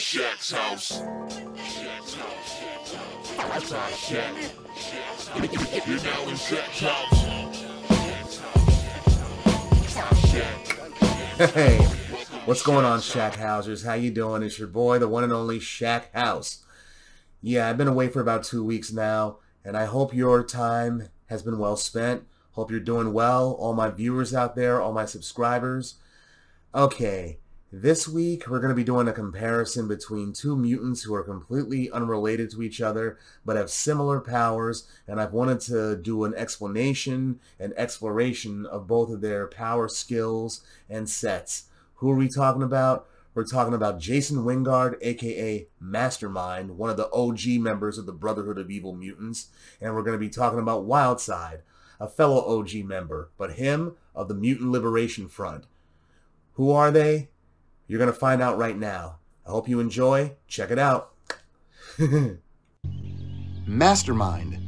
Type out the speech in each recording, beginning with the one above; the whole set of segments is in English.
Shaq's house. Shaq's house. Shaq. You're now in Shaq's house. Hey, what's going on, Shaq Housers? How you doing? It's your boy, the one and only Shaq House. Yeah, I've been away for about 2 weeks now, and I hope your time has been well spent. Hope you're doing well, all my viewers out there, all my subscribers. Okay, this week we're going to be doing a comparison between two mutants who are completely unrelated to each other, but have similar powers, and I've wanted to do an explanation and exploration of both of their power skills and sets. Who are we talking about? We're talking about Jason Wyngarde, aka Mastermind, one of the OG members of the Brotherhood of Evil Mutants, and we're going to be talking about Wildside, a fellow OG member, but him of the Mutant Liberation Front. Who are they? You're going to find out right now. I hope you enjoy. Check it out. Mastermind.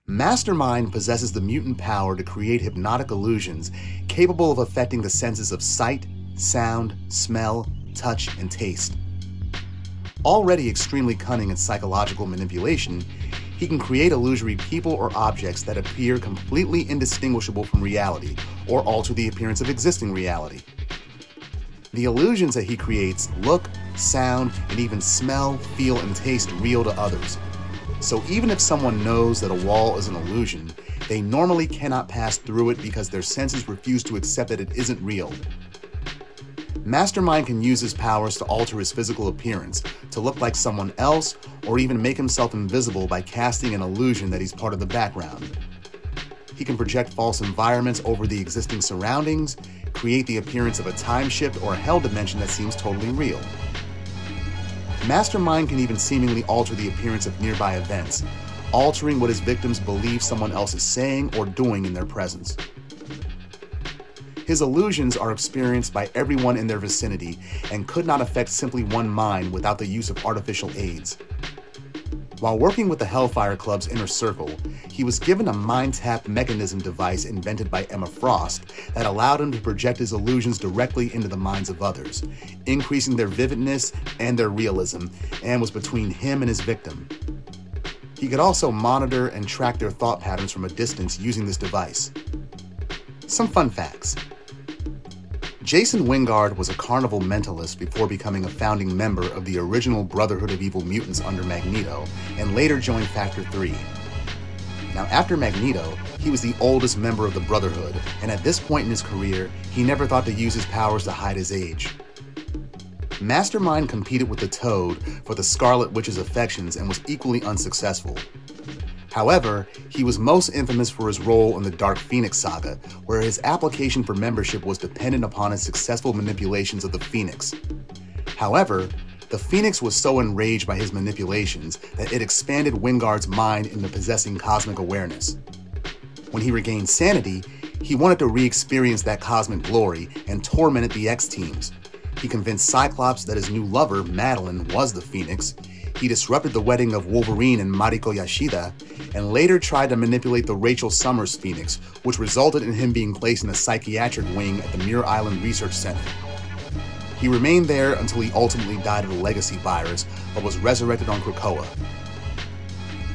Mastermind possesses the mutant power to create hypnotic illusions capable of affecting the senses of sight, sound, smell, touch, and taste. Already extremely cunning in psychological manipulation, he can create illusory people or objects that appear completely indistinguishable from reality or alter the appearance of existing reality. The illusions that he creates look, sound, and even smell, feel, and taste real to others. So even if someone knows that a wall is an illusion, they normally cannot pass through it because their senses refuse to accept that it isn't real. Mastermind can use his powers to alter his physical appearance, to look like someone else, or even make himself invisible by casting an illusion that he's part of the background. He can project false environments over the existing surroundings, create the appearance of a time shift or a hell dimension that seems totally real. Mastermind can even seemingly alter the appearance of nearby events, altering what his victims believe someone else is saying or doing in their presence. His illusions are experienced by everyone in their vicinity and could not affect simply one mind without the use of artificial aids. While working with the Hellfire Club's inner circle, he was given a mind-tap mechanism device invented by Emma Frost that allowed him to project his illusions directly into the minds of others, increasing their vividness and their realism, and was between him and his victim. He could also monitor and track their thought patterns from a distance using this device. Some fun facts. Jason Wyngarde was a carnival mentalist before becoming a founding member of the original Brotherhood of Evil Mutants under Magneto, and later joined Factor 3. Now, after Magneto, he was the oldest member of the Brotherhood, and at this point in his career, he never thought to use his powers to hide his age. Mastermind competed with the Toad for the Scarlet Witch's affections and was equally unsuccessful. However, he was most infamous for his role in the Dark Phoenix Saga, where his application for membership was dependent upon his successful manipulations of the Phoenix. However, the Phoenix was so enraged by his manipulations that it expanded Wyngarde's mind into possessing cosmic awareness. When he regained sanity, he wanted to re-experience that cosmic glory and tormented the X-teams. He convinced Cyclops that his new lover, Madeline, was the Phoenix. He disrupted the wedding of Wolverine and Mariko Yashida, and later tried to manipulate the Rachel Summers Phoenix, which resulted in him being placed in a psychiatric wing at the Muir Island Research Center. He remained there until he ultimately died of a legacy virus, but was resurrected on Krakoa.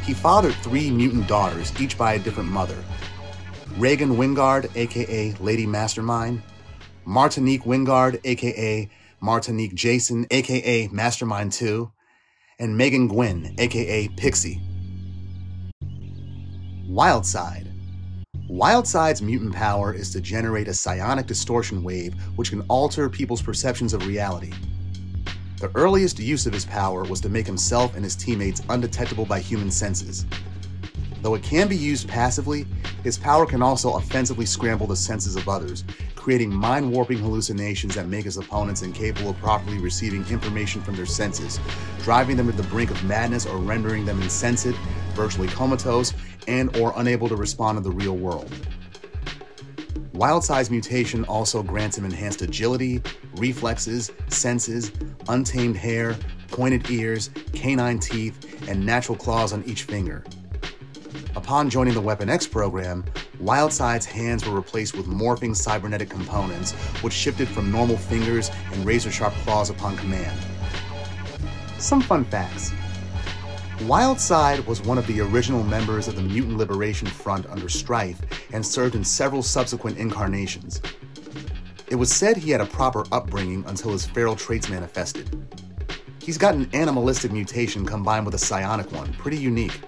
He fathered 3 mutant daughters, each by a different mother. Regan Wyngarde, aka Lady Mastermind, Martinique Wyngarde, aka Martinique Jason, aka Mastermind 2, and Megan Gwynn, aka Pixie. Wildside. Wildside's mutant power is to generate a psionic distortion wave which can alter people's perceptions of reality. The earliest use of his power was to make himself and his teammates undetectable by human senses. Though it can be used passively, his power can also offensively scramble the senses of others, creating mind-warping hallucinations that make his opponents incapable of properly receiving information from their senses, driving them to the brink of madness or rendering them insensate, virtually comatose, and/or unable to respond to the real world. Wildside's mutation also grants him enhanced agility, reflexes, senses, untamed hair, pointed ears, canine teeth, and natural claws on each finger. Upon joining the Weapon X program, Wildside's hands were replaced with morphing cybernetic components, which shifted from normal fingers and razor-sharp claws upon command. Some fun facts. Wildside was one of the original members of the Mutant Liberation Front under Stryfe and served in several subsequent incarnations. It was said he had a proper upbringing until his feral traits manifested. He's got an animalistic mutation combined with a psionic one, pretty unique.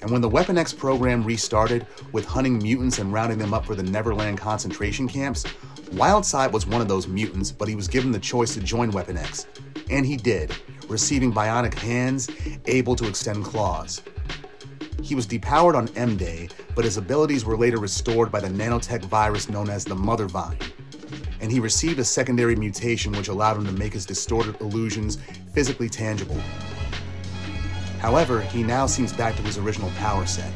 And when the Weapon X program restarted, with hunting mutants and rounding them up for the Neverland concentration camps, Wildside was one of those mutants, but he was given the choice to join Weapon X. And he did, receiving bionic hands, able to extend claws. He was depowered on M-Day, but his abilities were later restored by the nanotech virus known as the Mother Vine. And he received a secondary mutation which allowed him to make his distorted illusions physically tangible. However, he now seems back to his original power set.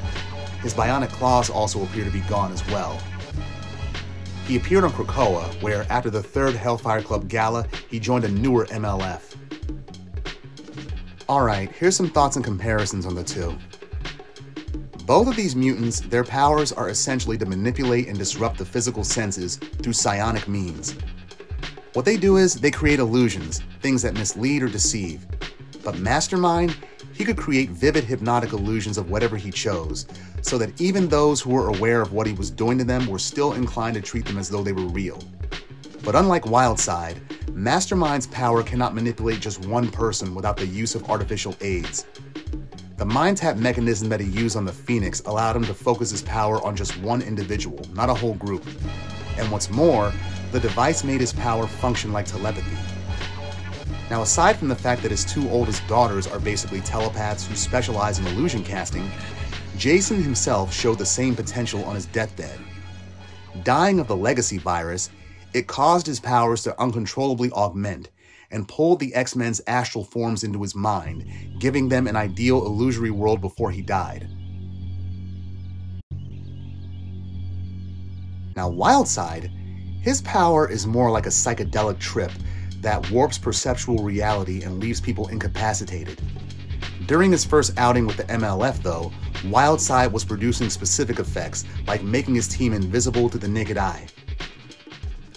His bionic claws also appear to be gone as well. He appeared on Krakoa, where after the 3rd Hellfire Club Gala, he joined a newer MLF. Alright, here's some thoughts and comparisons on the two. Both of these mutants, their powers are essentially to manipulate and disrupt the physical senses through psionic means. What they do is, they create illusions, things that mislead or deceive. But Mastermind, he could create vivid hypnotic illusions of whatever he chose, so that even those who were aware of what he was doing to them were still inclined to treat them as though they were real. But unlike Wildside, Mastermind's power cannot manipulate just one person without the use of artificial aids. The mind tap mechanism that he used on the Phoenix allowed him to focus his power on just one individual, not a whole group. And what's more, the device made his power function like telepathy. Now, aside from the fact that his 2 oldest daughters are basically telepaths who specialize in illusion casting, Jason himself showed the same potential on his deathbed. Dying of the legacy virus, it caused his powers to uncontrollably augment and pulled the X-Men's astral forms into his mind, giving them an ideal illusory world before he died. Now, Wildside, his power is more like a psychedelic trip that warps perceptual reality and leaves people incapacitated. During his first outing with the MLF, though, Wildside was producing specific effects, like making his team invisible to the naked eye.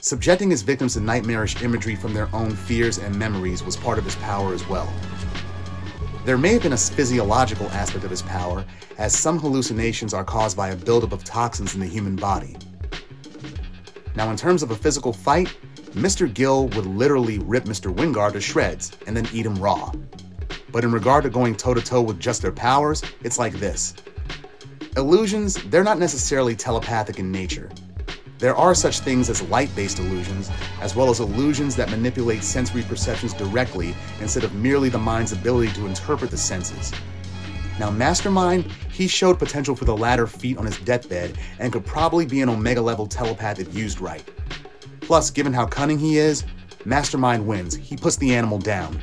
Subjecting his victims to nightmarish imagery from their own fears and memories was part of his power as well. There may have been a physiological aspect of his power, as some hallucinations are caused by a buildup of toxins in the human body. Now, in terms of a physical fight, Mr. Gill would literally rip Mr. Wyngarde to shreds and then eat him raw. But in regard to going toe-to-toe with just their powers, it's like this. Illusions, they're not necessarily telepathic in nature. There are such things as light-based illusions, as well as illusions that manipulate sensory perceptions directly instead of merely the mind's ability to interpret the senses. Now, Mastermind, he showed potential for the latter feat on his deathbed and could probably be an Omega-level telepath if used right. Plus, given how cunning he is, Mastermind wins. He puts the animal down.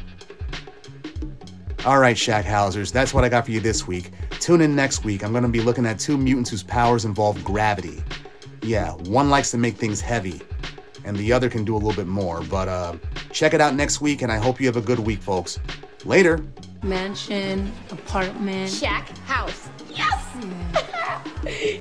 Alright, Shackhousers, that's what I got for you this week. Tune in next week. I'm going to be looking at 2 mutants whose powers involve gravity. Yeah, one likes to make things heavy, and the other can do a little bit more. But check it out next week, and I hope you have a good week, folks. Later. Mansion, apartment. Shack house. Yes! Yeah.